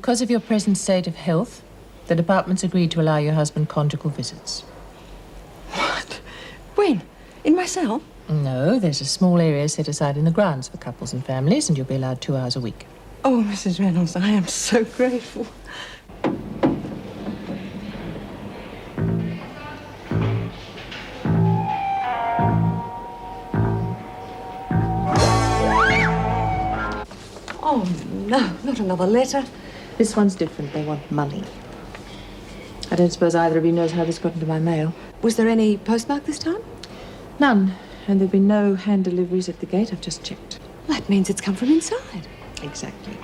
Because of your present state of health, the department's agreed to allow your husband conjugal visits. What? When? In my cell? No, there's a small area set aside in the grounds for couples and families, and you'll be allowed 2 hours a week. Oh, Mrs. Reynolds, I am so grateful. Oh, no, not another letter. This one's different. They want money. I don't suppose either of you knows how this got into my mail. Was there any postmark this time? None. And there've been no hand deliveries at the gate. I've just checked. That means it's come from inside. Exactly.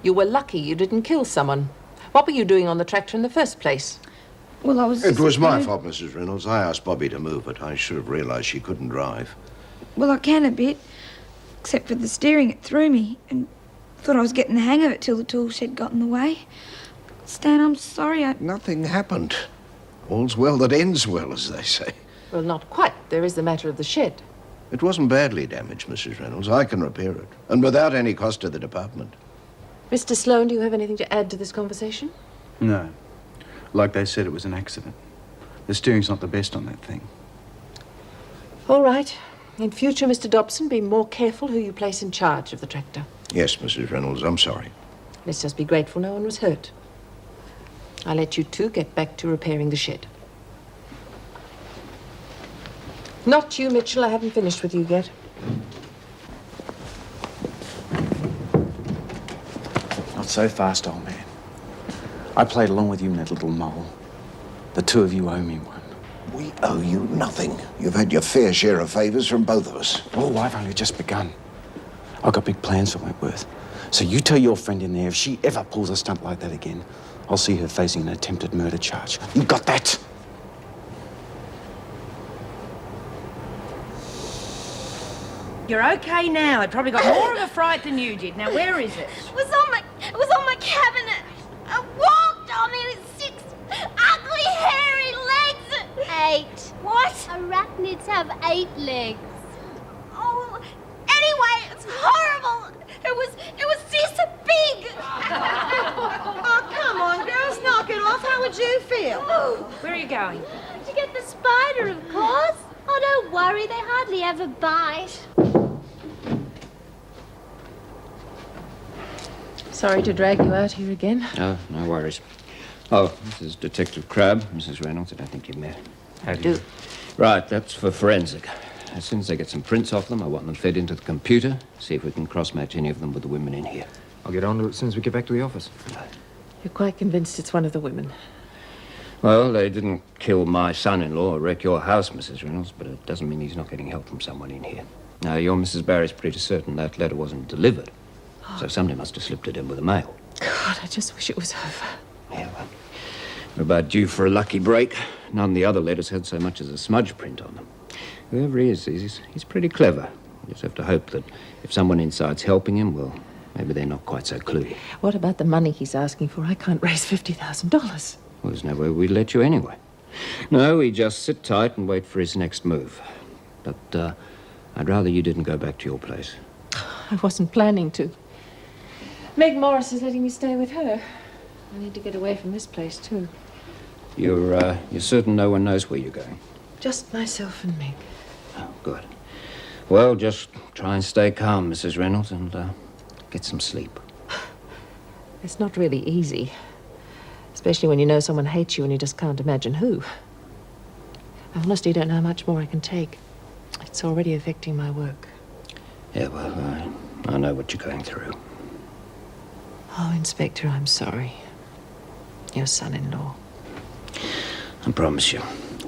You were lucky you didn't kill someone. What were you doing on the tractor in the first place? Well, I was... It was my fault, Mrs. Reynolds. I asked Bobby to move it. I should have realised she couldn't drive. Well, I can a bit, except for the steering. It threw me, and thought I was getting the hang of it till the tool shed got in the way. Stan, I'm sorry. Nothing happened. All's well that ends well, as they say. Well, not quite. There is the matter of the shed. It wasn't badly damaged, Mrs. Reynolds. I can repair it, and without any cost to the department. Mr. Sloane, do you have anything to add to this conversation? No. Like they said, it was an accident. The steering's not the best on that thing. All right. In future, Mr. Dobson, be more careful who you place in charge of the tractor. Yes, Mrs. Reynolds, I'm sorry. Let's just be grateful no one was hurt. I'll let you two get back to repairing the shed. Not you, Mitchell. I haven't finished with you yet. Not so fast, old man. I played along with you in that little mole. The two of you owe me one. We owe you nothing. You've had your fair share of favours from both of us. Oh, I've only just begun. I've got big plans for Wentworth. So you tell your friend in there, if she ever pulls a stunt like that again, I'll see her facing an attempted murder charge. You got that? You're okay now. It probably got more of a fright than you did. Now, where is it? It was on my cabinet. I walked on it with 6 ugly, hairy legs. 8. What? Arachnids have 8 legs. Oh, anyway, it's horrible. It was this big. Oh, come on, girls, knock it off. How would you feel? Where are you going? To get the spider, of course. Oh, don't worry, they hardly ever bite. Sorry to drag you out here again. Oh, no worries. Oh, this is Detective Crabb, Mrs. Reynolds. I don't think you met. How do? Right, that's for forensic. As soon as I get some prints off them, I want them fed into the computer, see if we can cross-match any of them with the women in here. I'll get on to it as soon as we get back to the office. You're quite convinced it's one of the women? Well, they didn't kill my son-in-law or wreck your house, Mrs. Reynolds, but it doesn't mean he's not getting help from someone in here. Now, your Mrs. Barry's pretty certain that letter wasn't delivered, so somebody must have slipped it in with the mail. God, I just wish it was over. Yeah, well, we're about due for a lucky break. None of the other letters had so much as a smudge print on them. Whoever he is, he's pretty clever. We just have to hope that if someone inside's helping him, well, maybe they're not quite so cluey. What about the money he's asking for? I can't raise $50,000. Well, there's no way we'd let you anyway. No, we just sit tight and wait for his next move. But I'd rather you didn't go back to your place. I wasn't planning to. Meg Morris is letting me stay with her. I need to get away from this place, too. You're certain no one knows where you're going? Just myself and Meg. Oh, good. Well, just try and stay calm, Mrs. Reynolds, and get some sleep. It's not really easy. Especially when you know someone hates you and you just can't imagine who. I honestly don't know how much more I can take. It's already affecting my work. Yeah, well, I know what you're going through. Oh, Inspector, I'm sorry. Your son-in-law. I promise you,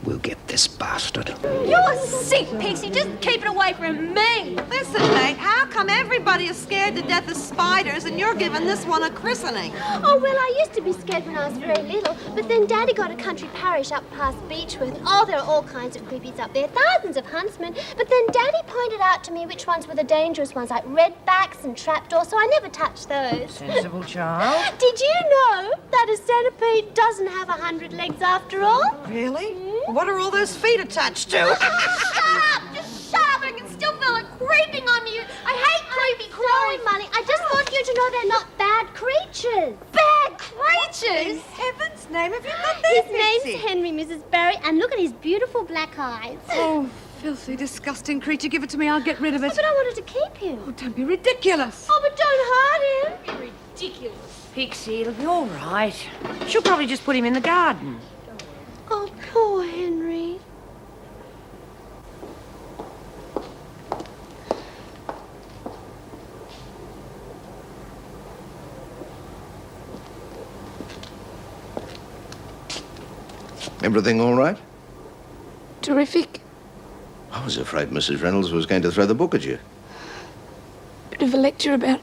we'll get this bastard. You're sick, Pixie. Just keep it away from me. Listen, mate, how come everybody is scared to death of spiders and you're giving this one a christening? Oh, well, I used to be scared when I was very little, but then Daddy got a country parish up past Beechworth. Oh, there are all kinds of creepies up there, thousands of huntsmen. But then Daddy pointed out to me which ones were the dangerous ones, like redbacks and trapdoors, so I never touched those. Sensible child. Did you know that a centipede doesn't have 100 legs after all? Really? What are all those feet attached to? Shut up! Just shut up! I can still feel it creeping on you. I hate creepy crawling, Molly. I just want you to know they're not bad creatures. Bad creatures? In heaven's name, have you got this? His name's Henry, Mrs. Barry, and look at his beautiful black eyes. Oh, filthy, disgusting creature. Give it to me. I'll get rid of it. But I wanted to keep him. Oh, don't be ridiculous. Oh, but don't hurt him. Ridiculous. Pixie, it'll be all right. She'll probably just put him in the garden. Oh, poor Henry. Everything all right? Terrific. I was afraid Mrs. Reynolds was going to throw the book at you. Bit of a lecture about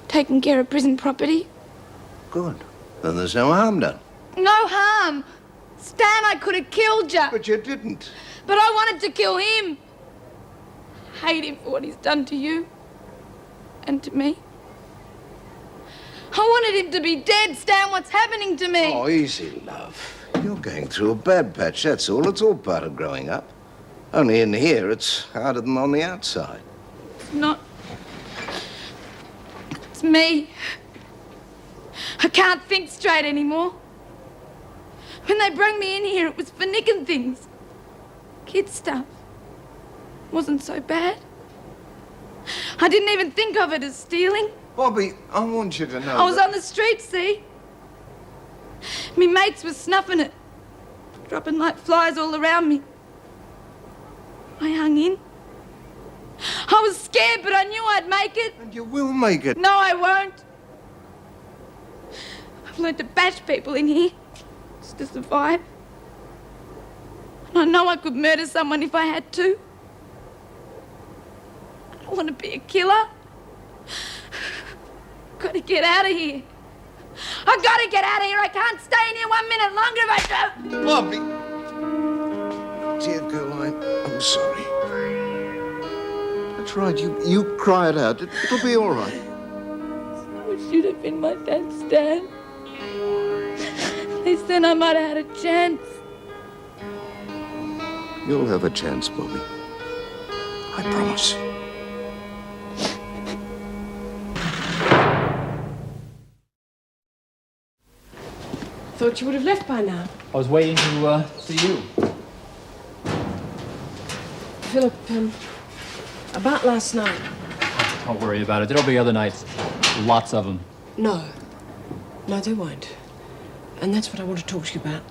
taking care of prison property. Good. Then there's no harm done. No harm. Stan, I could have killed you. But you didn't. But I wanted to kill him. Hate him for what he's done to you. And to me. I wanted him to be dead, Stan. What's happening to me? Oh, easy, love. You're going through a bad patch, that's all. It's all part of growing up. Only in here, it's harder than on the outside. It's not. It's me. I can't think straight anymore. When they brought me in here, it was for nicking things. Kid stuff. Wasn't so bad. I didn't even think of it as stealing. Bobby, I want you to know I was on the street, see? Me mates were snuffing it. Dropping like flies all around me. I hung in. I was scared, but I knew I'd make it. And you will make it. No, I won't. I've learned to bash people in here just to survive. And I know I could murder someone if I had to. I don't want to be a killer. Gotta get out of here. I gotta get out of here. I can't stay in here 1 minute longer if I Bobby! Dear girl, I'm sorry. That's right, you cry it out. It'll be all right. I should have been my dad's dad. They said I might have had a chance. You'll have a chance, Bobby. I promise. Thought you would have left by now. I was waiting to see you. Philip, about last night. Don't worry about it. There'll be other nights. Lots of them. No, there won't. And that's what I want to talk to you about.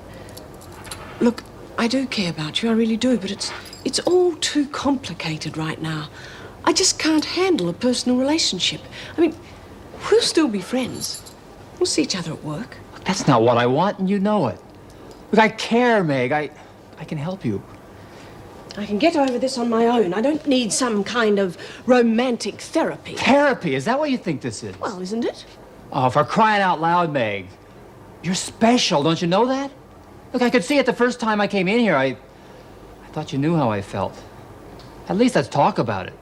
Look, I do care about you, I really do, but it's all too complicated right now. I just can't handle a personal relationship. I mean, we'll still be friends. We'll see each other at work. Look, that's not what I want, and you know it. Look, I care, Meg. I can help you. I can get over this on my own. I don't need some kind of romantic therapy. Therapy? Is that what you think this is? Well, isn't it? Oh, for crying out loud, Meg. You're special, don't you know that? Look, I could see it the first time I came in here. I thought you knew how I felt. At least let's talk about it.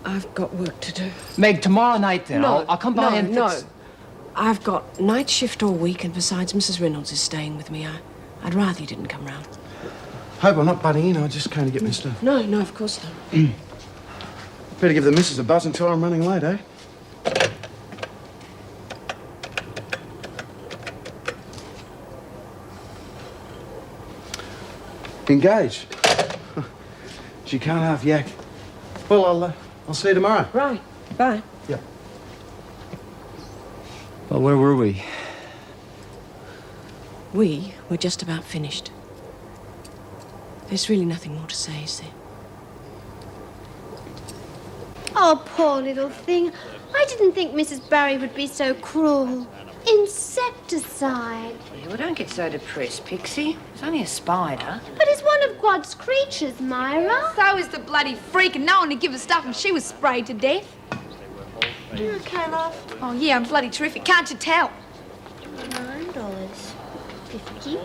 I've got work to do. Meg, tomorrow night then. No, I'll come by and fix... No. I've got night shift all week, and besides, Mrs. Reynolds is staying with me. I'd rather you didn't come round. Hope I'm not butting in. I just came to get my stuff. No, of course not. Better give the missus a buzz and tell her I'm running late, eh? Engaged. She can't half yak. Well, I'll see you tomorrow. Right. Bye. Yeah. Well, where were we? We were just about finished. There's really nothing more to say, is there? Oh, poor little thing. I didn't think Mrs. Barry would be so cruel. Insecticide. Yeah, well, don't get so depressed, Pixie. It's only a spider. But it's one of God's creatures, Myra. So is the bloody freak, and no one to give a stuff, and she was sprayed to death. You okay, love? Oh, yeah, I'm bloody terrific. Can't you tell? $9, 50,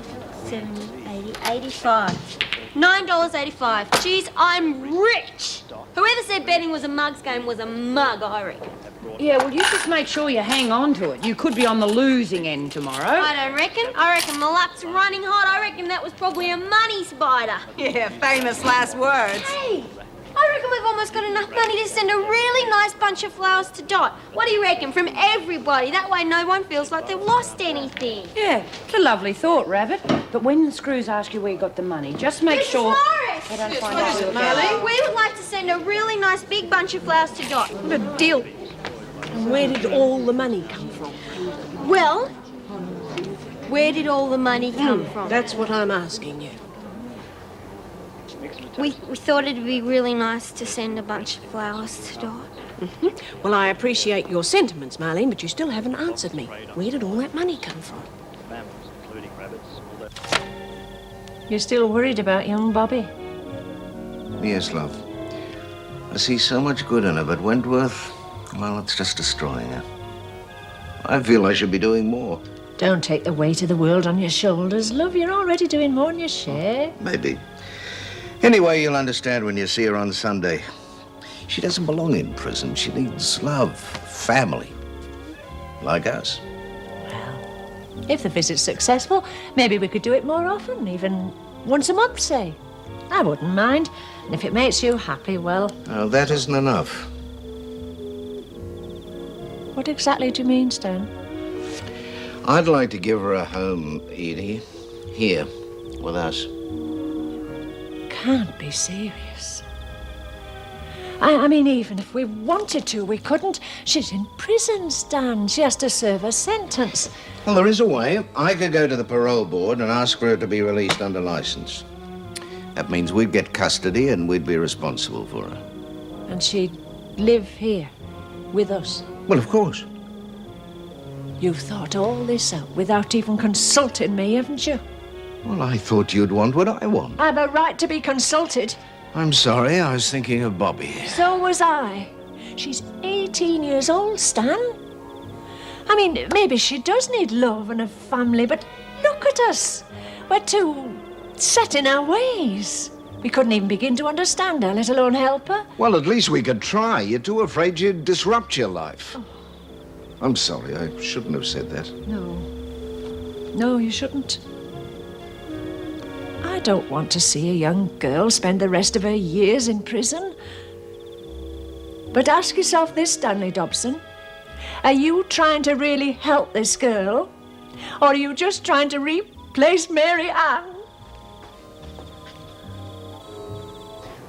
70, 80, 85. $9.85. Jeez, I'm rich. Whoever said betting was a mug's game was a mug, I reckon. Yeah, well, you just make sure you hang on to it. You could be on the losing end tomorrow. I don't reckon. I reckon my luck's running hot. I reckon that was probably a money spider. Yeah, famous last words. Hey, I reckon we've almost got enough money to send a really nice bunch of flowers to Dot. What do you reckon? From everybody. That way no one feels like they've lost anything. Yeah, it's a lovely thought, Rabbit. But when the screws ask you where you got the money, just make Mrs. sure Morris! they don't Yes, find what out is it, who Marlene? We would like to send a really nice big bunch of flowers to Dot. What a deal. Where did all the money come from? Well, where did all the money come from? That's what I'm asking you. We thought it'd be really nice to send a bunch of flowers to Dot. Well, I appreciate your sentiments, Marlene, but you still haven't answered me. Where did all that money come from? You're still worried about young Bobby? Yes, love. I see so much good in her, but Wentworth, well, it's just destroying her. I feel I should be doing more. Don't take the weight of the world on your shoulders, love. You're already doing more than your share. Maybe. Anyway, you'll understand when you see her on Sunday. She doesn't belong in prison. She needs love, family, like us. If the visit's successful, maybe we could do it more often, even once a month, say. I wouldn't mind. And if it makes you happy, well... Now, that isn't enough. What exactly do you mean, Stan? I'd like to give her a home, Edie. Here, with us. Can't be serious. I mean, even if we wanted to, we couldn't. She's in prison, Stan. She has to serve a sentence. Well, there is a way. I could go to the parole board and ask for her to be released under license. That means we'd get custody and we'd be responsible for her. And she'd live here, with us. Well, of course. You've thought all this out without even consulting me, haven't you? Well, I thought you'd want what I want. I've a right to be consulted. I'm sorry, I was thinking of Bobby. So was I. She's 18 years old, Stan. I mean, maybe she does need love and a family, but look at us. We're too set in our ways. We couldn't even begin to understand her, let alone help her. Well, at least we could try. You're too afraid you'd disrupt your life. I'm sorry, I shouldn't have said that. No, you shouldn't. I don't want to see a young girl spend the rest of her years in prison. But ask yourself this, Stanley Dobson. Are you trying to really help this girl? Or are you just trying to replace Mary Ann?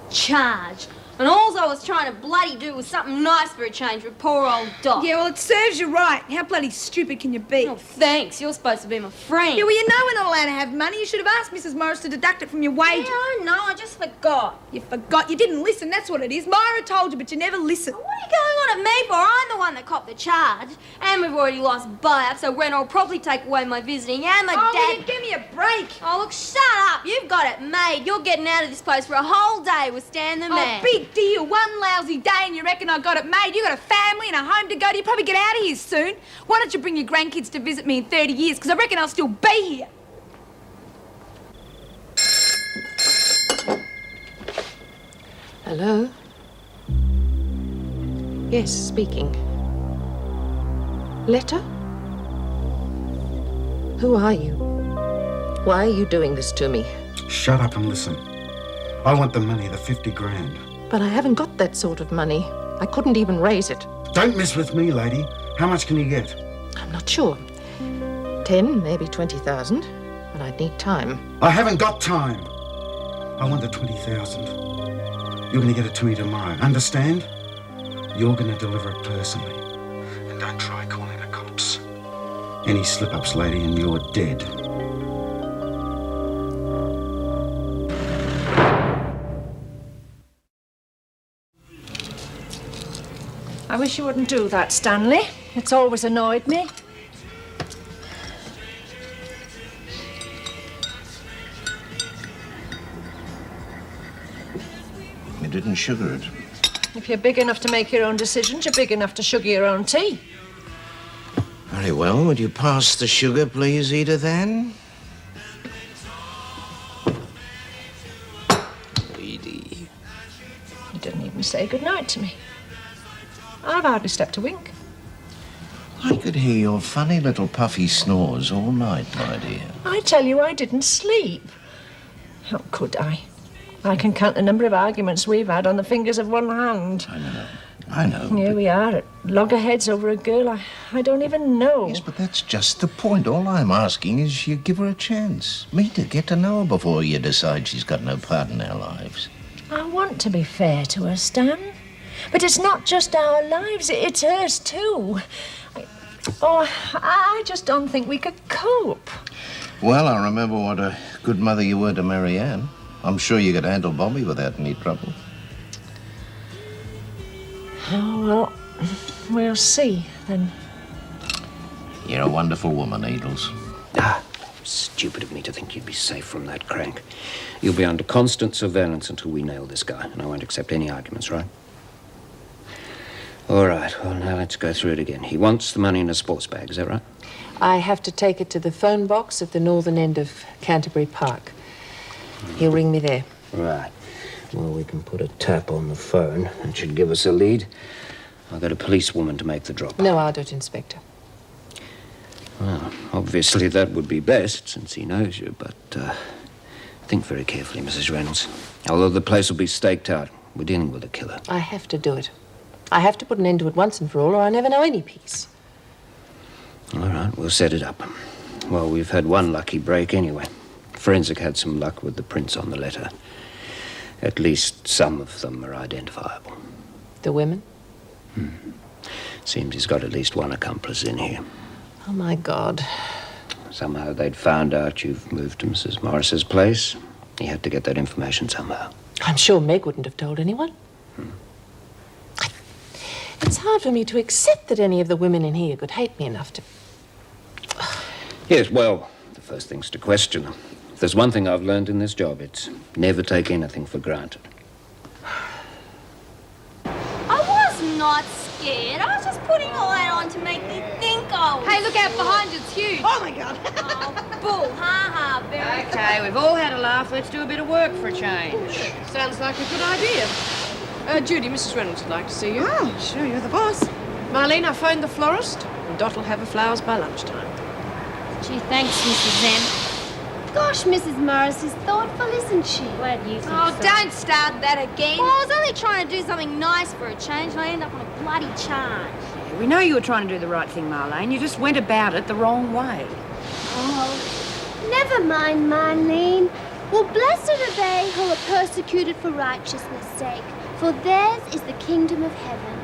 Charge. And all I was trying to bloody do was something nice for a change for poor old Dot. Yeah, well, it serves you right. How bloody stupid can you be? Oh, thanks. You're supposed to be my friend. Yeah, well, you know we're not allowed to have money. You should have asked Mrs. Morris to deduct it from your wages. Yeah, I know. I just forgot. You forgot. You didn't listen. That's what it is. Myra told you, but you never listened. What are you going on at me for? I'm the one that copped the charge. And we've already lost Bayard, so Ren will probably take away my visiting and my Oh, dad... will you give me a break? Oh, look, shut up. You've got it made. You're getting out of this place for a whole day with Stan the man. Oh, big deal. One lousy day and you reckon I got it made. You got a family and a home to go to. You probably get out of here soon. Why don't you bring your grandkids to visit me in 30 years? Because I reckon I'll still be here. Hello? Yes, speaking. Letter? Who are you? Why are you doing this to me? Shut up and listen. I want the money, the 50 grand. But I haven't got that sort of money. I couldn't even raise it. Don't mess with me, lady. How much can you get? I'm not sure. 10, maybe 20,000. But I'd need time. I haven't got time. I want the 20,000. You're going to get it to me tomorrow. Understand? You're going to deliver it personally. And don't try calling the cops. Any slip-ups, lady, and you're dead. I wish you wouldn't do that, Stanley. It's always annoyed me. You didn't sugar it. If you're big enough to make your own decisions, you're big enough to sugar your own tea. Very well. Would you pass the sugar, please, Edith Ann? Edie. You didn't even say goodnight to me. I've hardly slept a wink. I could hear your funny little puffy snores all night, my dear. I tell you, I didn't sleep. How could I? I can count the number of arguments we've had on the fingers of one hand. I know. Here we are at loggerheads over a girl I don't even know. Yes, but that's just the point. All I'm asking is you give her a chance. Meet her, get to know her before you decide she's got no part in our lives. I want to be fair to her, Stan. But it's not just our lives, it's hers too. I just don't think we could cope. Well, I remember what a good mother you were to Marianne. I'm sure you could handle Bobby without any trouble. Oh, well, we'll see, then. You're a wonderful woman, Edels. Ah, stupid of me to think you'd be safe from that crank. You'll be under constant surveillance until we nail this guy, and I won't accept any arguments, right? All right, well, now let's go through it again. He wants the money in a sports bag, is that right? I have to take it to the phone box at the northern end of Canterbury Park. He'll ring me there. Right. Well, we can put a tap on the phone. That should give us a lead. I'll get a policewoman to make the drop. No, I'll do it, Inspector. Well, obviously that would be best, since he knows you, but think very carefully, Mrs. Reynolds. Although the place will be staked out, we're dealing with a killer. I have to do it. I have to put an end to it once and for all, or I never know any peace. All right, we'll set it up. Well, we've had one lucky break anyway. Forensic had some luck with the prints on the letter. At least some of them are identifiable. The women? Seems he's got at least one accomplice in here. Oh, my God. Somehow they'd found out you've moved to Mrs. Morris's place. He had to get that information somehow. I'm sure Meg wouldn't have told anyone. It's hard for me to accept that any of the women in here could hate me enough to... Yes, well, the first thing's to question them. If there's one thing I've learned in this job, it's never take anything for granted. I was not scared. I was just putting all that on to make me think I was Hey, look out scared. behind you, it's huge. Oh, my God. Oh, bull, ha-ha, very Okay, we've all had a laugh. Let's do a bit of work for a change. Sounds like a good idea. Judy, Mrs. Reynolds would like to see you. Oh, sure, you're the boss. Marlene, I phoned the florist, and Dot will have her flowers by lunchtime. Gee, thanks, Mrs. Zen. Gosh, Mrs. Morris is thoughtful, isn't she? Glad you think Oh, so. don't start that again. Well, I was only trying to do something nice for a change, and I end up on a bloody charge. We know you were trying to do the right thing, Marlene. You just went about it the wrong way. Oh, never mind, Marlene. Well, blessed are they who are persecuted for righteousness' sake, for theirs is the kingdom of heaven.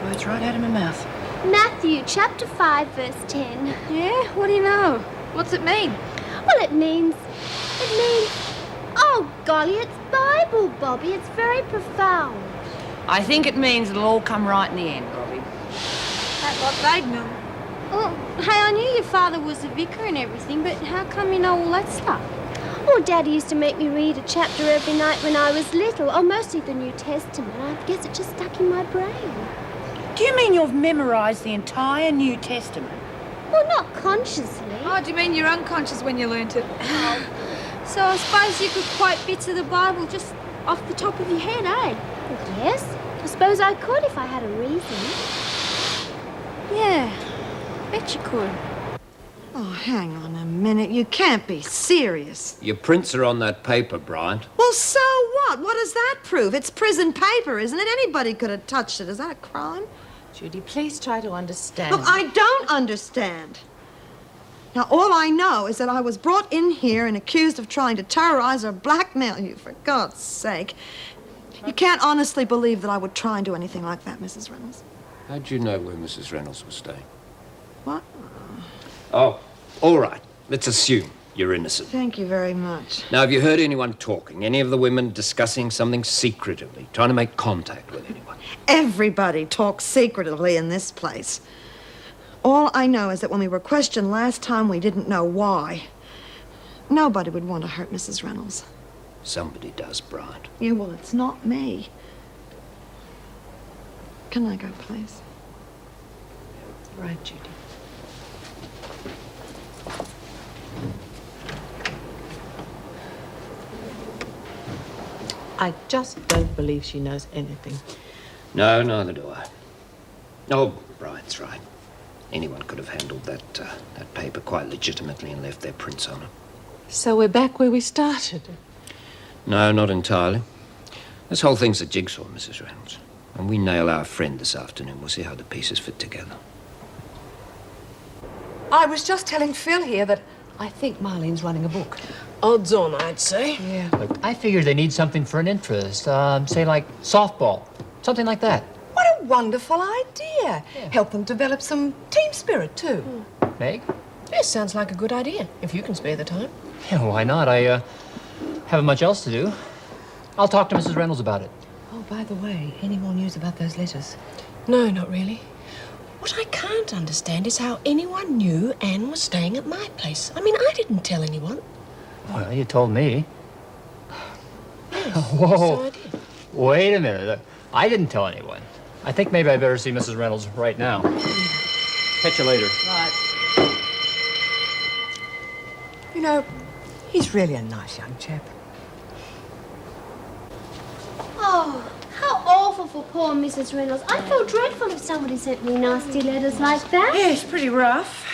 The words right out of my mouth. Matthew chapter 5, verse 10. Yeah? What do you know? What's it mean? Well, it means, oh, golly, it's Bible, Bobby. It's very profound. I think it means it'll all come right in the end, Bobby. That's what they'd know. Well, hey, I knew your father was a vicar and everything, but how come you know all that stuff? Well, Daddy used to make me read a chapter every night when I was little, or mostly the New Testament. I guess it just stuck in my brain. Do you mean you've memorised the entire New Testament? Well, not consciously. Oh, do you mean you're unconscious when you learnt it? So I suppose you could quote bits of the Bible just off the top of your head, eh? Well, yes, I suppose I could if I had a reason. Yeah, bet you could. Oh, hang on a minute. You can't be serious. Your prints are on that paper, Bryant. Well, so what? What does that prove? It's prison paper, isn't it? Anybody could have touched it. Is that a crime? Judy, please try to understand. Look, I don't understand. Now, all I know is that I was brought in here and accused of trying to terrorize or blackmail you, for God's sake. You can't honestly believe that I would try and do anything like that, Mrs. Reynolds. How'd you know where Mrs. Reynolds was staying? What? Oh, all right. Let's assume You're innocent. Thank you very much. Now, have you heard anyone talking? Any of the women discussing something secretively, trying to make contact with anyone? Everybody talks secretively in this place. All I know is that when we were questioned last time, we didn't know why. Nobody would want to hurt Mrs. Reynolds. Somebody does, Bryant. Yeah, well, it's not me. Can I go, please? Right, Judy. I just don't believe she knows anything. No, neither do I. Oh, Bryant's right. Anyone could have handled that paper quite legitimately and left their prints on it. So we're back where we started. No, not entirely. This whole thing's a jigsaw, Mrs. Reynolds. When we nail our friend this afternoon, we'll see how the pieces fit together. I was just telling Phil here that I think Marlene's running a book. Odds on, I'd say. Yeah. Look, I figured they need something for an interest. Say like softball. Something like that. What a wonderful idea. Help them develop some team spirit, too. Meg? Yes, sounds like a good idea, if you can spare the time. Yeah, why not? I haven't much else to do. I'll talk to Mrs. Reynolds about it. Oh, by the way, any more news about those letters? No, not really. What I can't understand is how anyone knew Anne was staying at my place. I mean, I didn't tell anyone. Well, you told me. Yes, Whoa. so I did. Wait a minute. I didn't tell anyone. I think maybe I better see Mrs. Reynolds right now. Catch you later. Right. You know, he's really a nice young chap. Oh, how awful for poor Mrs. Reynolds. I feel dreadful if somebody sent me nasty letters like that. Yes, pretty rough.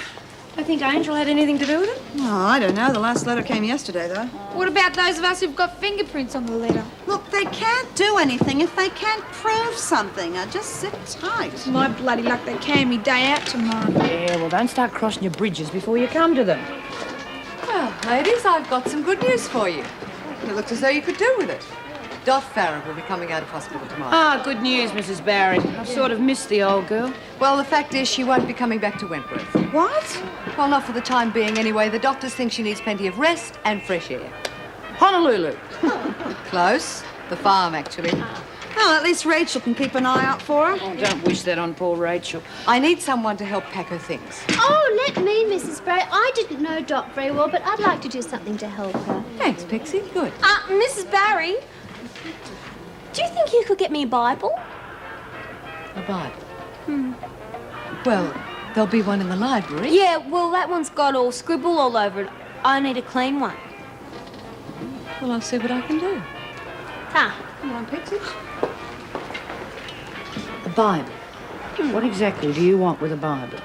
I think Angel had anything to do with it. Oh, I don't know. The last letter came yesterday, though. What about those of us who've got fingerprints on the letter? Look, they can't do anything if they can't prove something. Now, just sit tight. My bloody luck, they can me day out tomorrow. Yeah, well, don't start crossing your bridges before you come to them. Well, ladies, I've got some good news for you. It looks as though you could do with it. Dot Farron will be coming out of hospital tomorrow. Ah, good news, Mrs. Barry. I've sort of missed the old girl. Well, the fact is she won't be coming back to Wentworth. What? Well, not for the time being anyway. The doctors think she needs plenty of rest and fresh air. Honolulu. Close. The farm, actually. Well, at least Rachel can keep an eye out for her. Oh, don't wish that on poor Rachel. I need someone to help pack her things. Oh, let me, Mrs. Barry. I didn't know Dot very well, but I'd like to do something to help her. Thanks, Pixie. Good. Mrs. Barry, do you think you could get me a Bible? A Bible? Well, there'll be one in the library. Yeah, well, that one's got all scribble all over it. I need a clean one. Well, I'll see what I can do. Come on, Pixie. A Bible. What exactly do you want with a Bible?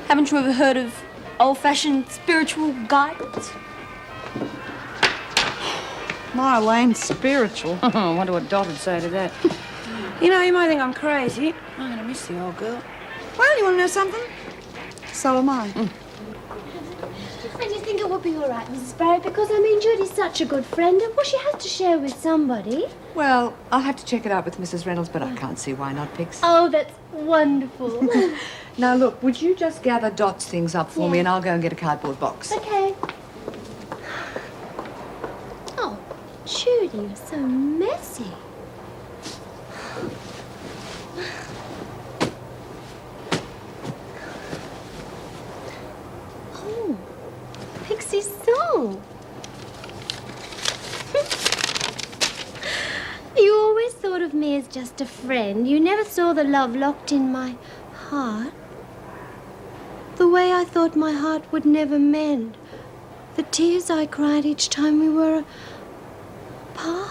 Haven't you ever heard of old-fashioned spiritual guidance? Marlene's spiritual. I wonder what Dot would say to that. You know, you might think I'm crazy. I'm going to miss the old girl. Well, you want to know something? So am I. I just think it would be all right, Mrs. Barry, because, I mean, Judy's such a good friend, and, well, she has to share with somebody. Well, I'll have to check it out with Mrs. Reynolds, but I can't see why not, Pix. Oh, that's wonderful. Now, look, would you just gather Dot's things up for me, and I'll go and get a cardboard box. Okay. Oh, Judy, you're so messy. Oh, Pixie's song. You always thought of me as just a friend. You never saw the love locked in my heart. The way I thought my heart would never mend. The tears I cried each time we were apart.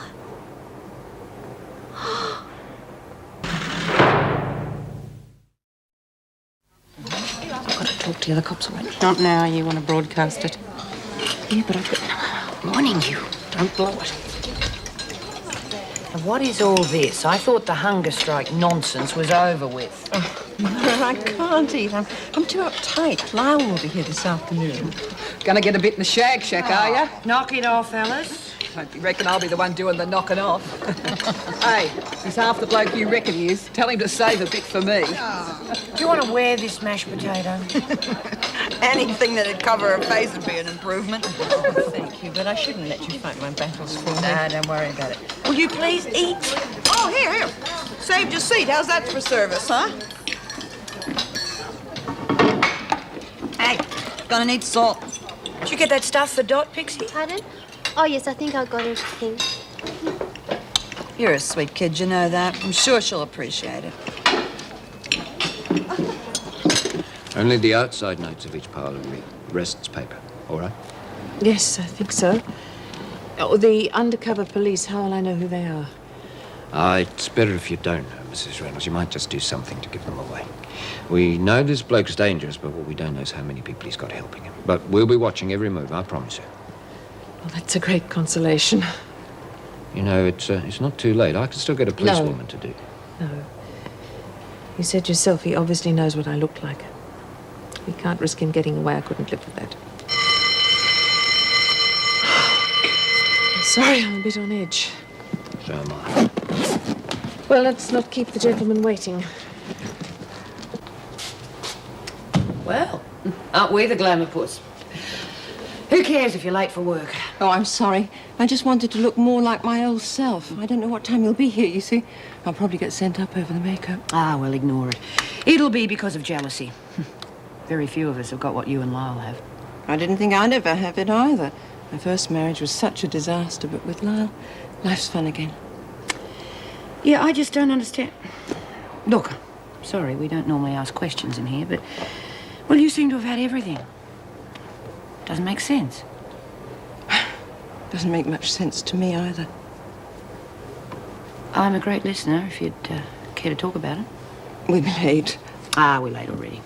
I've got to talk to the other cops, all right? Not now. You want to broadcast it. Yeah, but I've got... Warning you. Don't blow it. What is all this? I thought the hunger strike nonsense was over with. No, I can't eat. I'm too uptight. Lyle will be here this afternoon. Gonna get a bit in the shag shack, are ya? Knock it off, Alice. Hope you reckon I'll be the one doing the knocking off. Hey, he's half the bloke you reckon he is. Tell him to save a bit for me. Do you want to wear this mashed potato? Anything that'd cover her face would be an improvement. Thank you, but I shouldn't let you fight my battles for me. Nah, don't worry about it. Will you please eat? Oh, here. Saved your seat. How's that for service, huh? Hey, gonna need salt. Did you get that stuff for Dot, Pixie? Pardon? Oh, yes, I think I got everything. You're a sweet kid, you know that. I'm sure she'll appreciate it. Only the outside notes of each pile of me. The rest's paper. All right? Yes, I think so. Oh, the undercover police, how will I know who they are? It's better if you don't know, Mrs. Reynolds. You might just do something to give them away. We know this bloke's dangerous, but what we don't know is how many people he's got helping him. But we'll be watching every move, I promise you. Well, that's a great consolation. You know, it's not too late. I can still get a policewoman to do. No. You said yourself he obviously knows what I look like. We can't risk him getting away. I couldn't live with that. Sorry, I'm a bit on edge. So am I. Well, let's not keep the gentleman waiting. Well, aren't we the glamour puss? Who cares if you're late for work? Oh, I'm sorry. I just wanted to look more like my old self. I don't know what time you'll be here, you see. I'll probably get sent up over the makeup. Ah, well, ignore it. It'll be because of jealousy. Very few of us have got what you and Lyle have. I didn't think I'd ever have it either. My first marriage was such a disaster, but with Lyle, life's fun again. Yeah, I just don't understand. Look, sorry, we don't normally ask questions in here, but... Well, you seem to have had everything. Doesn't make sense. Doesn't make much sense to me either. I'm a great listener, if you'd care to talk about it. We're late. Ah, we're late already.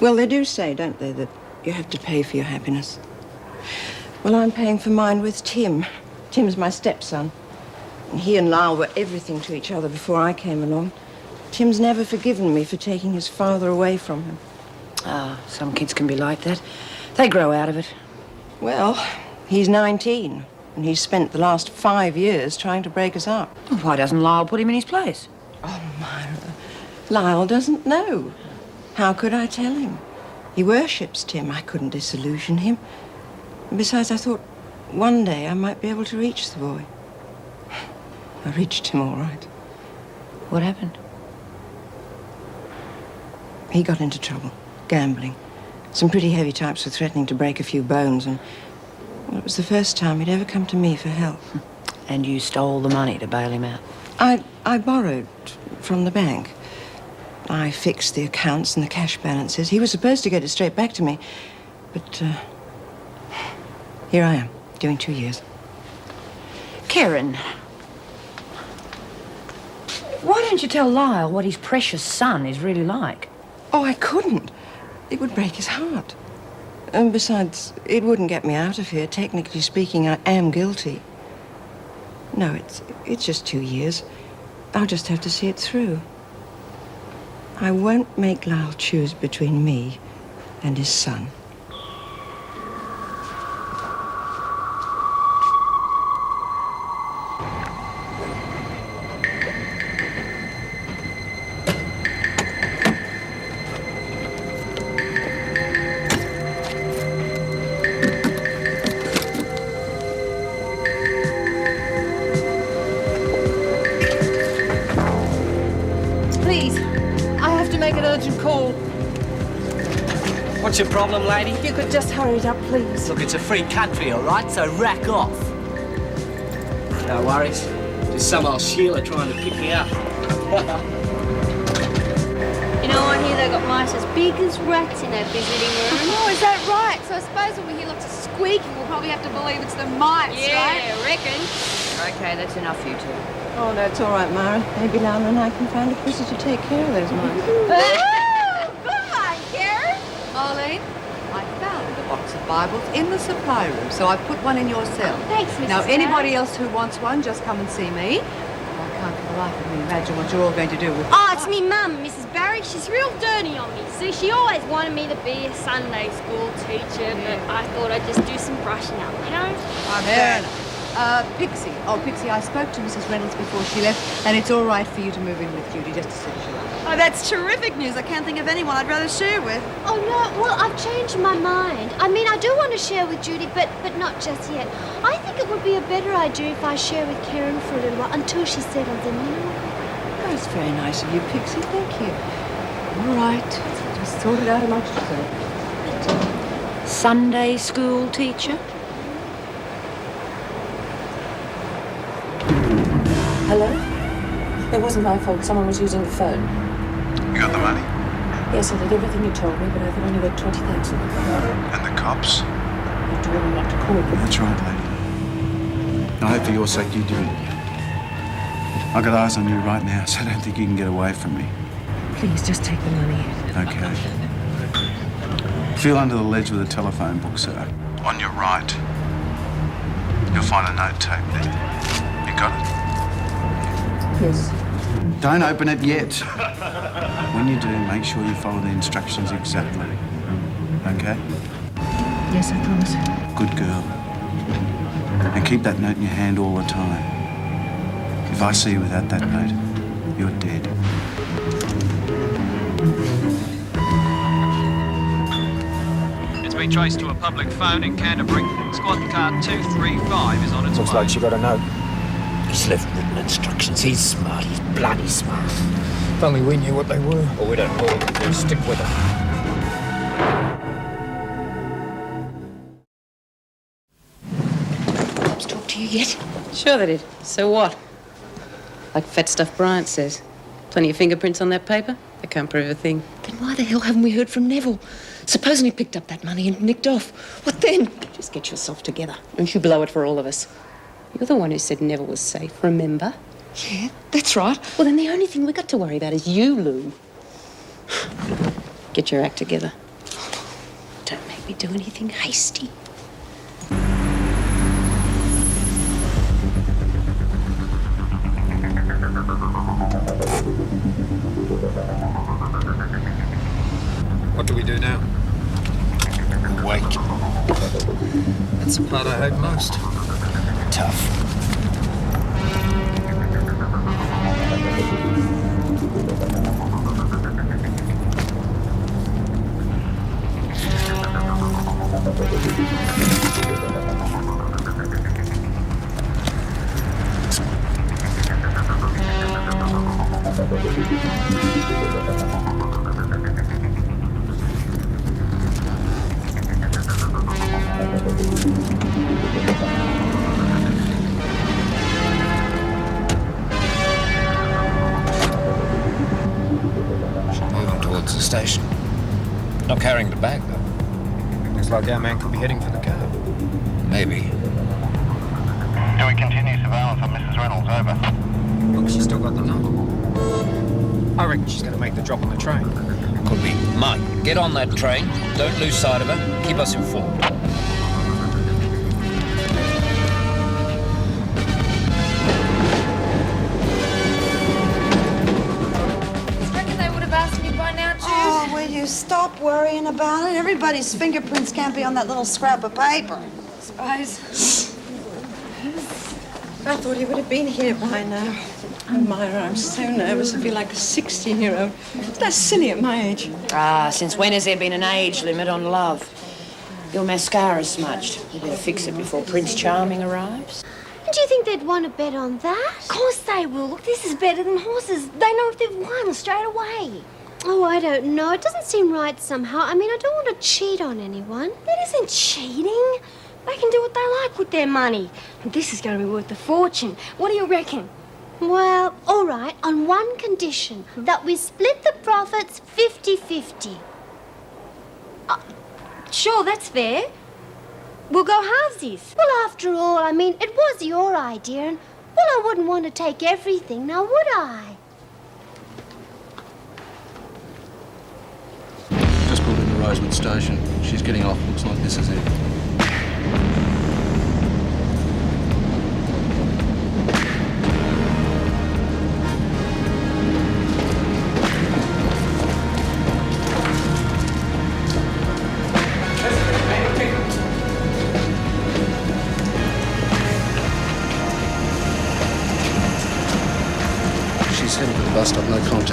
Well, they do say, don't they, that you have to pay for your happiness. Well, I'm paying for mine with Tim. Tim's my stepson. And he and Lyle were everything to each other before I came along. Tim's never forgiven me for taking his father away from him. Ah, some kids can be like that. They grow out of it. Well, he's 19, and he's spent the last 5 years trying to break us up. Well, why doesn't Lyle put him in his place? Oh, Myra, Lyle doesn't know. How could I tell him? He worships Tim. I couldn't disillusion him. And besides, I thought one day I might be able to reach the boy. I reached him all right. What happened? He got into trouble, gambling. Some pretty heavy types were threatening to break a few bones, and well, it was the first time he'd ever come to me for help. And you stole the money to bail him out? I borrowed from the bank. I fixed the accounts and the cash balances. He was supposed to get it straight back to me, but here I am, doing 2 years. Karen, why don't you tell Lyle what his precious son is really like? Oh, I couldn't. It would break his heart. And besides, it wouldn't get me out of here. Technically speaking, I am guilty. No, it's just 2 years. I'll just have to see it through. I won't make Lyle choose between me and his son. Please, I have to make an urgent call. What's your problem, lady? If you could just hurry it up, please. Look, it's a free country, all right? So rack off. No worries. There's some old Sheila trying to pick me up. You know, I hear they got mice as big as rats in that visiting room. Oh, is that right? So I suppose when we hear lots of squeaking, we'll probably have to believe it's the mice, right? Yeah, I reckon. Okay, that's enough for you two. Oh, no, it's all right, Myra. Maybe Lyle and I can find a pussy to take care of those mice. Come on, Karen. Marlene, I found a box of Bibles in the supply room, so I put one in your cell. Thanks, Mrs. Now, Barry. anybody else who wants one, just come and see me. I can't for the life of me imagine what you're all going to do with... Oh, it's me mum, Mrs. Barry. She's real dirty on me. See, she always wanted me to be a Sunday school teacher, but I thought I'd just do some brushing up, you know? Fair enough. Pixie. Oh, Pixie, I spoke to Mrs. Reynolds before she left, and it's all right for you to move in with Judy, just as soon as you like. Oh, that's terrific news. I can't think of anyone I'd rather share with. Oh, no, well, I've changed my mind. I mean, I do want to share with Judy, but not just yet. I think it would be a better idea if I share with Karen for a little while, until she settles in, you know? That's very nice of you, Pixie. Thank you. All right. Just sort it out amongst yourselves. Sunday school teacher? Hello? It wasn't my fault. Someone was using the phone. You got the money? Yes, I did everything you told me, but I could only get 20,000. And the cops? I told them not to call them. That's right, lady. I hope for your sake you didn't. I got eyes on you right now, so I don't think you can get away from me. Please, just take the money. Okay. Feel under the ledge with a telephone book, sir. On your right, you'll find a note taped there. You got it? Yes. Don't open it yet. When you do, make sure you follow the instructions exactly. Okay? Yes, I promise. Good girl. And keep that note in your hand all the time. If I see you without that note, you're dead. It's been traced to a public phone in Canterbury. Squad car 235 is on its way. Looks like she got a note. He's left written instructions. He's smart. He's bloody smart. If only we knew what they were. Well, we don't know. We'll stick with it. Cops talk to you yet? Sure they did. So what? Like fat stuff Bryant says. Plenty of fingerprints on that paper. They can't prove a thing. Then why the hell haven't we heard from Neville? Supposing he picked up that money and nicked off. What then? Just get yourself together. Don't you blow it for all of us. You're the one who said Neville was safe, remember? Yeah, that's right. Well, then the only thing we got to worry about is you, Lou. Get your act together. Don't make me do anything hasty. What do we do now? Wait. That's the part I hate most. Tough. Moving towards the station. Not carrying the bag, though. Looks like our man could be heading for the car. Maybe. Do we continue surveillance on Mrs. Reynolds? Over. Look, she's still got the note. I reckon she's going to make the drop on the train. Could be. Mike, get on that train. Don't lose sight of her. Keep us informed. Oh, will you stop worrying about it? Everybody's fingerprints can't be on that little scrap of paper. Spies. I thought he would have been here by now. Oh, Myra, I'm so nervous. I feel like a 16-year-old. That's silly at my age. Ah, since when has there been an age limit on love? Your mascara's smudged. You better fix it before Prince Charming arrives. Do you think they'd want to bet on that? Of course they will. Look, this is better than horses. They know if they've won straight away. Oh, I don't know. It doesn't seem right somehow. I mean, I don't want to cheat on anyone. That isn't cheating. They can do what they like with their money. And this is going to be worth a fortune. What do you reckon? Well, all right, on one condition, that we split the profits 50-50. Sure, that's fair. We'll go halvesies. Well, after all, I mean, it was your idea, and, well, I wouldn't want to take everything, now would I? Just pulled into Rosewood Station. She's getting off. Looks like this is it.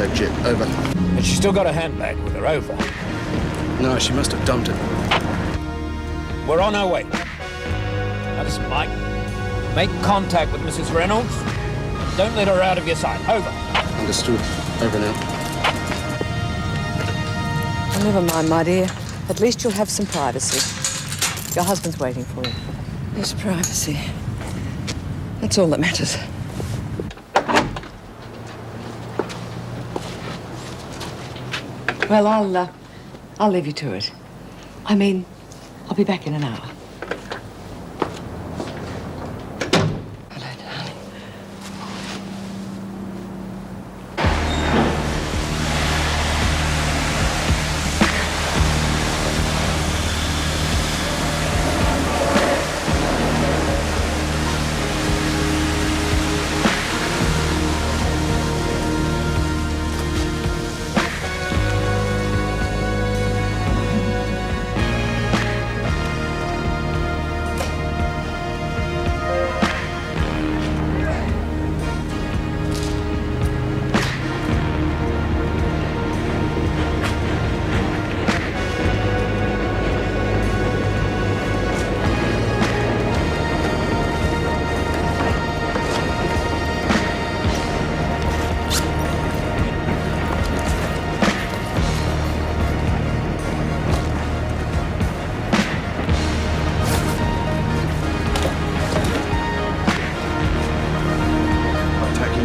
contact yet. Over. And she's still got a handbag with her. Over. No, she must have dumped it. We're on our way. Now listen, Mike. Make contact with Mrs. Reynolds. Don't let her out of your sight. Over. Understood. Over now. Oh, never mind, my dear. At least you'll have some privacy. Your husband's waiting for you. There's privacy. That's all that matters. Well, I'll leave you to it. I mean, I'll be back in an hour.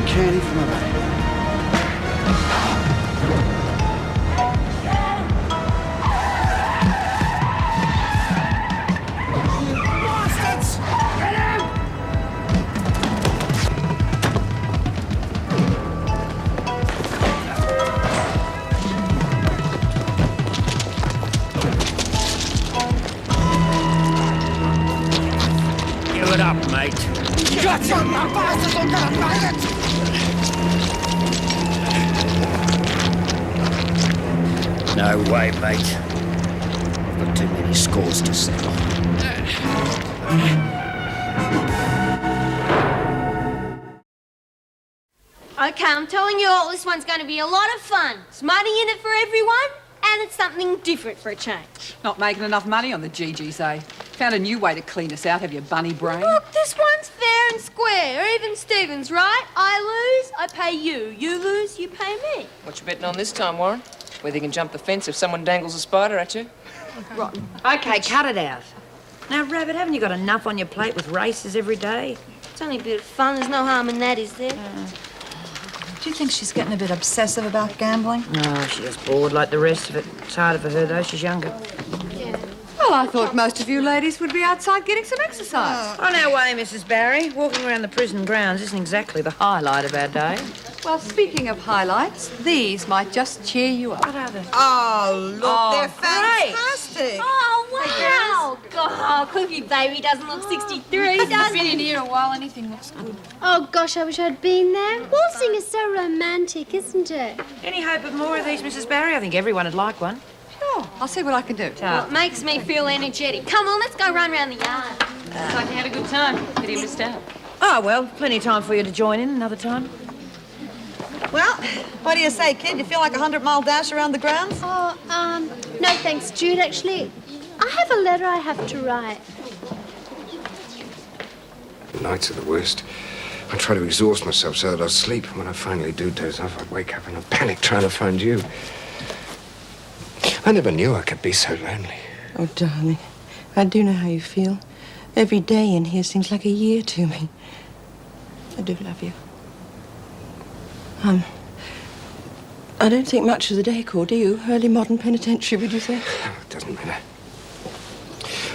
Candy from a baby. Bastards! Get him! Give it up, mate. Got some bastards on that maggot! No way, mate. I've got too many scores to settle. Okay, I'm telling you all, this one's going to be a lot of fun. There's money in it for everyone, and it's something different for a change. Not making enough money on the GGs, eh? Found a new way to clean us out, have you bunny brain? Look, this one's fair and square. Even Stevens, right? I lose, I pay you. You lose, you pay me. What you betting on this time, Warren? Whether you can jump the fence if someone dangles a spider at you? Rotten. Okay, cut it out. Now, Rabbit, haven't you got enough on your plate with races every day? It's only a bit of fun. There's no harm in that, is there? Do you think she's getting a bit obsessive about gambling? No, she's just bored like the rest of it. It's harder for her, though. She's younger. Well, I thought most of you ladies would be outside getting some exercise. On our way, Mrs. Barry. Walking around the prison grounds isn't exactly the highlight of our day. Well, speaking of highlights, these might just cheer you up. What are they? Oh, look, they're great. fantastic. Oh, wow. God, Cookie Baby doesn't look 63, does I've been he? in here a while. Anything looks good. Oh, gosh, I wish I'd been there. Waltzing is so romantic, isn't it? Any hope of more of these, Mrs. Barry? I think everyone would like one. Sure, I'll see what I can do. Well, it makes me feel energetic. Come on, let's go run around the yard. Looks like you had a good time. Pity you missed out. Oh, well, plenty of time for you to join in another time. Well, what do you say, kid? You feel like a 100-mile dash around the grounds? Oh, no thanks, Jude. Actually, I have a letter I have to write. Nights are the worst. I try to exhaust myself so that I'll sleep. When I finally do doze off, I wake up in a panic trying to find you. I never knew I could be so lonely. Oh, darling, I do know how you feel. Every day in here seems like a year to me. I do love you. I don't think much of the decor, do you? Early modern penitentiary, would you say? It doesn't matter.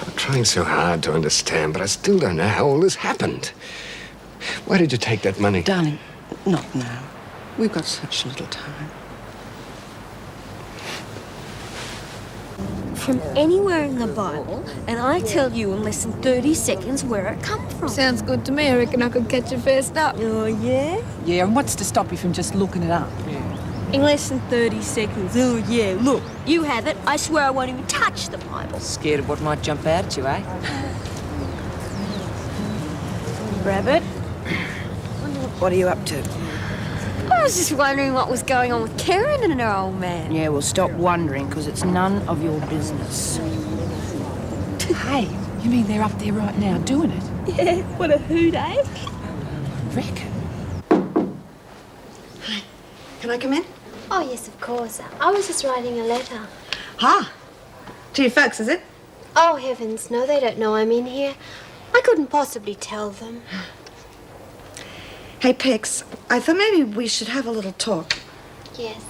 I'm trying so hard to understand, but I still don't know how all this happened. Why did you take that money? Darling, not now. We've got such little time. From anywhere in the Bible, and I tell you in less than 30 seconds where it come from. Sounds good to me. I reckon I could catch it first up. Oh, yeah? Yeah, and what's to stop you from just looking it up? In less than 30 seconds. Oh, yeah, look. You have it. I swear I won't even touch the Bible. Scared of what might jump out at you, eh? Rabbit, what are you up to? I was just wondering what was going on with Karen and her old man. Yeah, well, stop wondering, because it's none of your business. Hey, you mean they're up there right now doing it? Yeah, what a hoot, eh? Reckon. Hi. Can I come in? Oh, yes, of course. I was just writing a letter. Ah, to your folks, is it? Oh, heavens, no, they don't know I'm in here. I couldn't possibly tell them. Hey, Pix, I thought maybe we should have a little talk. Yes.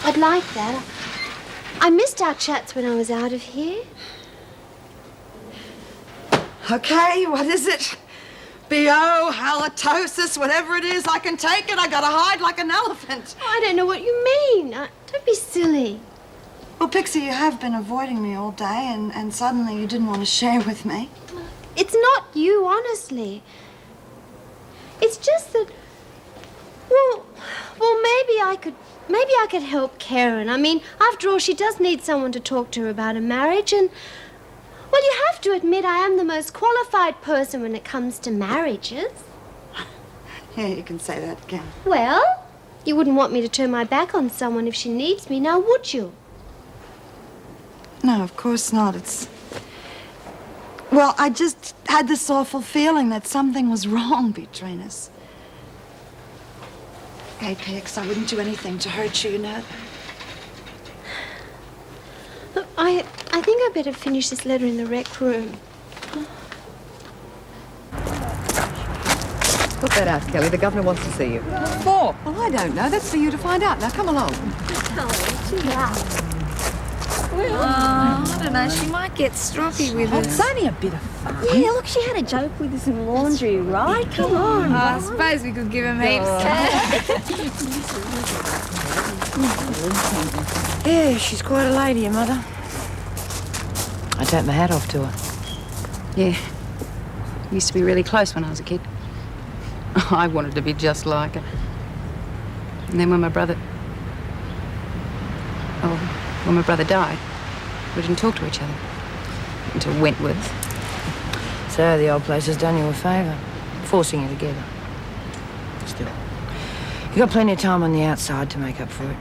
I'd like that. I missed our chats when I was out of here. Okay, what is it? BO, halitosis, whatever it is, I can take it. I gotta hide like an elephant. Oh, I don't know what you mean. Don't be silly. Well, Pixie, you have been avoiding me all day, and suddenly you didn't want to share with me. It's not you, honestly. It's just that, well, maybe I could help Karen. I mean, after all, she does need someone to talk to her about a marriage, and, well, you have to admit I am the most qualified person when it comes to marriages. Yeah, you can say that again. Well, you wouldn't want me to turn my back on someone if she needs me, now would you? No, of course not. Well, I just had this awful feeling that something was wrong between us. Hey, Pix, I wouldn't do anything to hurt you, you know. Look, I think I better finish this letter in the rec room. Put that out, Kelly. The governor wants to see you. For? Well, I don't know. That's for you to find out. Now, come along. Too loud. I don't know. She might get stroppy with us. It's only a bit of fun. Yeah, look, she had a joke with us in laundry, right? Come on. I suppose we could give him heaps. Yeah, she's quite a lady, your mother. I take my hat off to her. Yeah. We used to be really close when I was a kid. I wanted to be just like her. And then when my brother died, we didn't talk to each other until Wentworth. So the old place has done you a favour, forcing you together. Still, you got plenty of time on the outside to make up for it.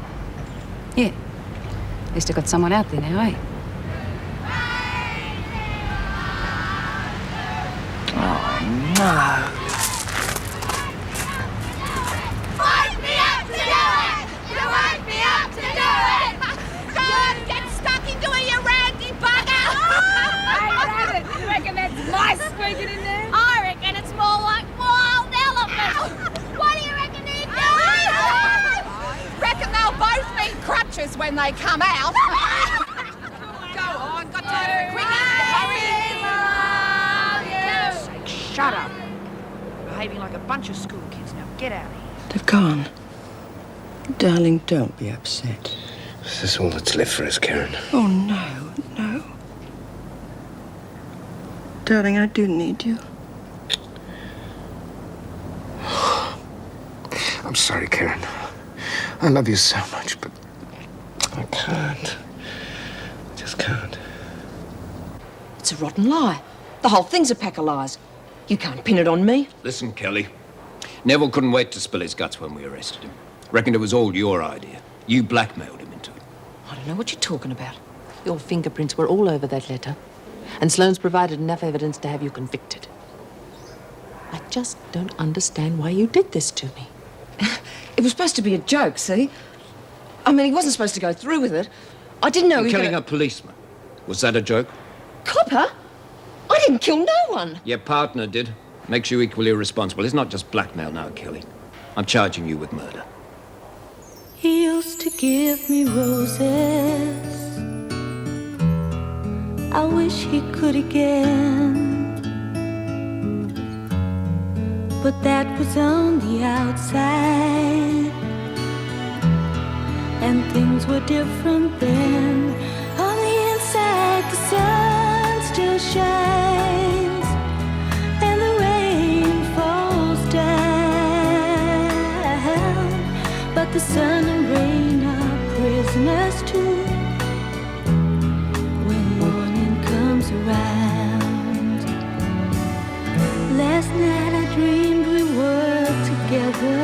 Yeah. At least I got someone out there now, eh? Oh, no. Wake me up to do it! You wake me up to do it! Don't get stuck into it, you randy bugger! Hey, Rabbit, you reckon that's mice squeaking in there? I reckon it's more like wild elephants! What do you reckon they're doing? Reckon they'll both need crutches when they come out. Go on, got time for quick. Shut up. Behaving like a bunch of school kids. Now get out of here. They've gone. Darling, don't be upset. This is all that's left for us, Karen. Oh, no, no. Darling, I do need you. I'm sorry, Karen. I love you so much, but I can't. I just can't. It's a rotten lie. The whole thing's a pack of lies. You can't pin it on me. Listen, Kelly. Neville couldn't wait to spill his guts when we arrested him. Reckoned it was all your idea. You blackmailed him into it. I don't know what you're talking about. Your fingerprints were all over that letter, and Sloane's provided enough evidence to have you convicted. I just don't understand why you did this to me. It was supposed to be a joke, see? I mean, he wasn't supposed to go through with it. I didn't know And he killing a policeman. Was that a joke? Copper? I didn't kill no one. Your partner did. Makes you equally responsible. It's not just blackmail now, Kelly. I'm charging you with murder. He used to give me roses. I wish he could again. But that was on the outside, and things were different then. On the inside, the sun still shines, and the rain falls down. But the sun and rain are prisoners too when morning comes around. Last night I dreamed we were together,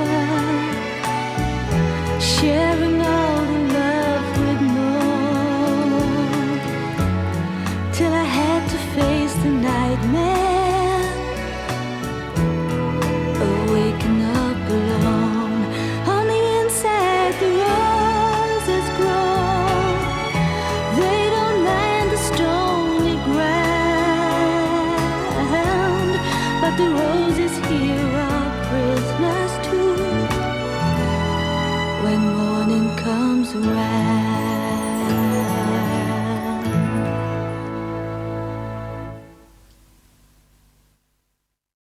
was around.